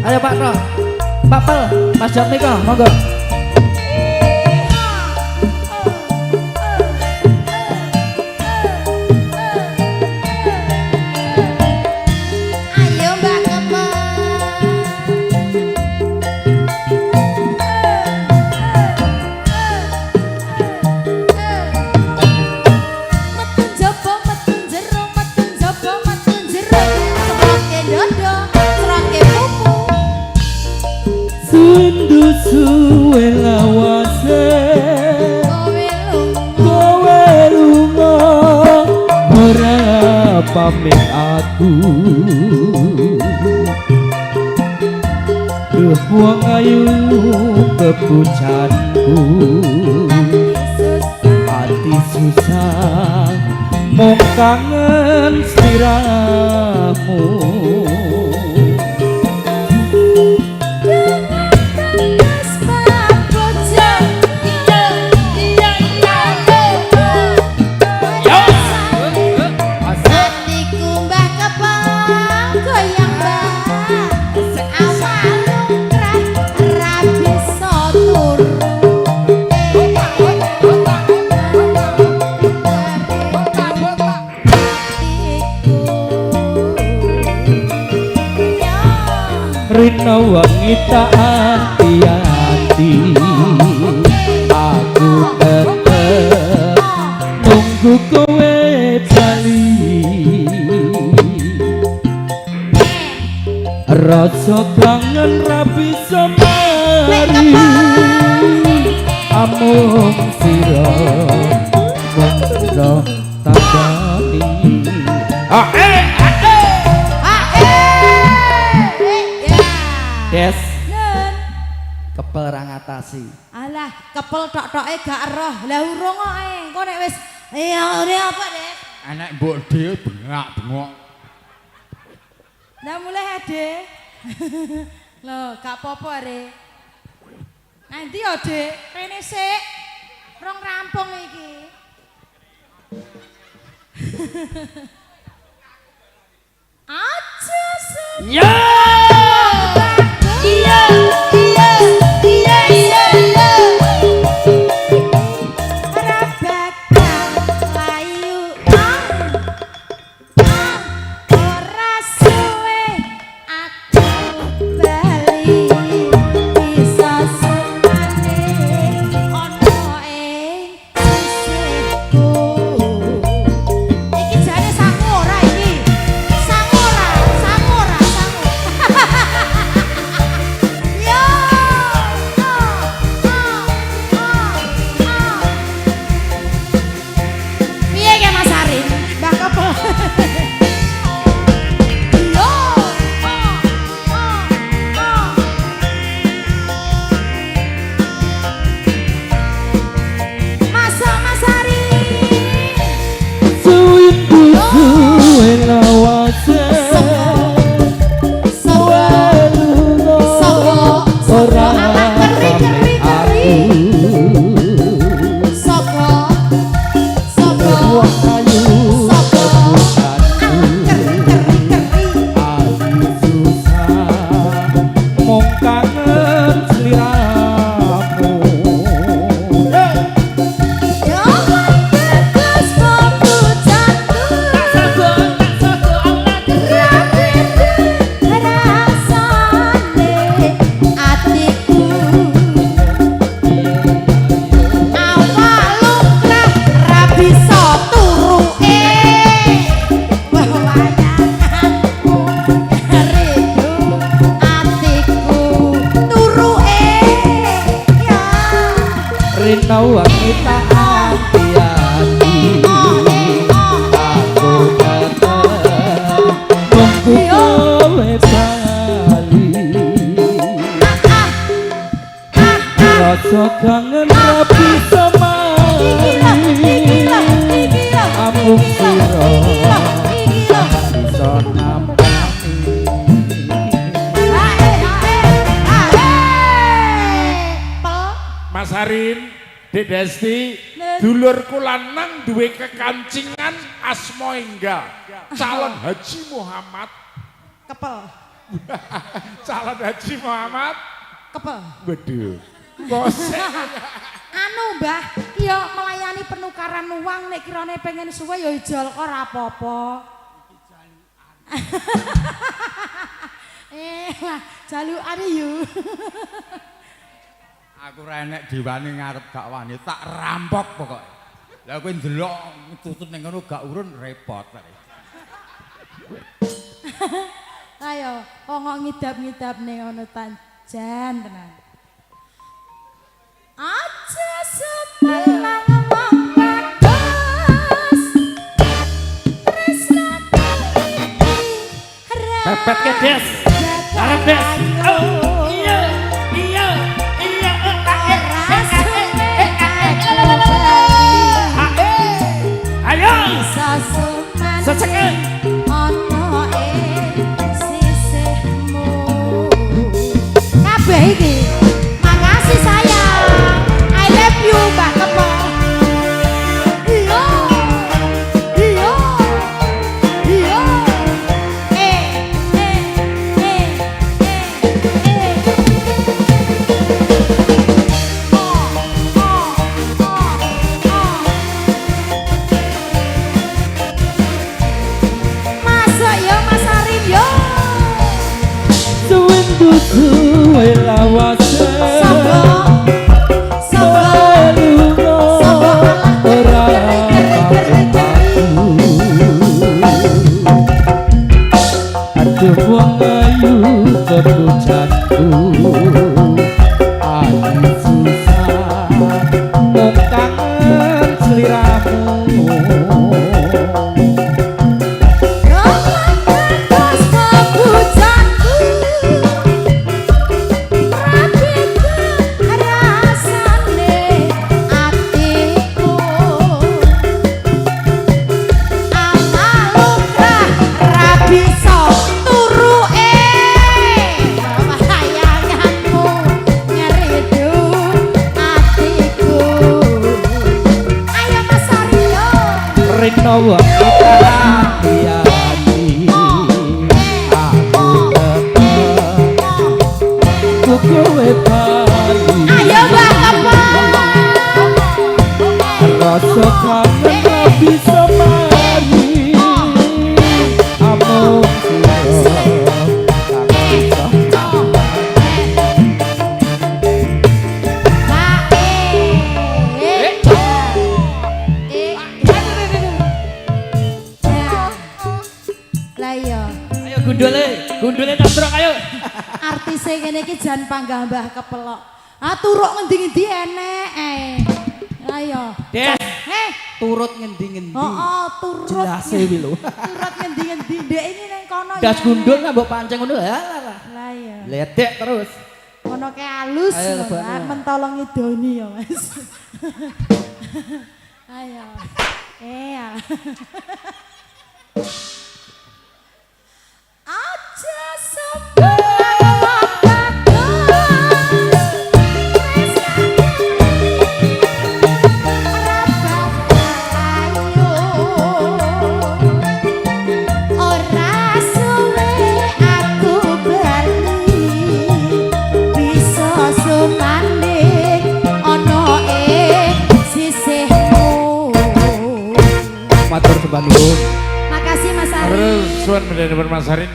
Ayo Pak Roh, Pak Pel, Mas Jamnika, monggo. Suwe lawase kowe lunga ora pamit aku duh wong ayu kepucanku hati susah mung kangen sliramu Rina wangi tak hati-hati aku tetep nunggu kowe bali rasa kangen ra bisa mari amung sira mung sira tabani Des, kepel ra ngatasi. Alah, kepel tok-toke gak roh. Lah urung kok engko nek wis ora apa, Des? Anak mbok dhewe bengak-bengok. Lah mulai Ade. Loh, gak apa-apa are. Nanti ya, Dek. Rene sik. Rong rampung iki. Aja sih. Ya! rasa kangen ra bisa mari amung sira bisa nampani Mas Harin Dek Desti, Nen. dulurku lanang duwe kekancingan asma enggal. Calon Haji Muhammad. Kepel. Calon Haji Muhammad. Kepel. Waduh. Gosek. Anu Mbah, iya melayani penukaran uang nek kirane pengen suwe ya ijol kok ora apa-apa. Lah, jalukane yo. Aku ra enek diwani ngarep gak wani, tak rampok pokoke. Lah kowe ndelok tutut ning ngono gak urun repot. Ayo, kok ngidap-ngidap ning ngono tanjan tenan. Aja sebelang wong pados tresno Pepet ke Des. Arep Des. Oh, iya. Iya. Iya. Ayo. Seseket. Ono sisihmu. Kabeh iki. Makasih sayang. I love you Mbak Kepo. Iya. Iya. Iya. Masuk yo Mas Arif yo. Suwindu suwe lawase Sopo? Sopo? Sopo ora aduh wong ayu kepujanku adi susah mung kangen sliramu. Rino wanita hati-hati aku tetep kukuwe bali Ayo Mbak Kepo. rasa kangen gak bisa mari amung siro Lah iya, Ayo gundule. Gundule tabrok ayo. artise kene iki jan panggah Mbah Kepelok. Ah turuk ngendi-ngendi enek Lah iya. Des. turut ngendi-ngendi Oh, turut. jelase wi lho Turut ngendi-ngendi. Ndek ini ning kono Das ya. gundul nang mbok pancing ngono lah. Lah iya. Ledek terus. Kono ke halus Ayo, lho, lebokno. Mbak. Mentolong idoni ya, Mas. Ayo. Ya. Aja matur sembah nuwun. Makasih Mas Ari. Terus suan menjadi bermasarin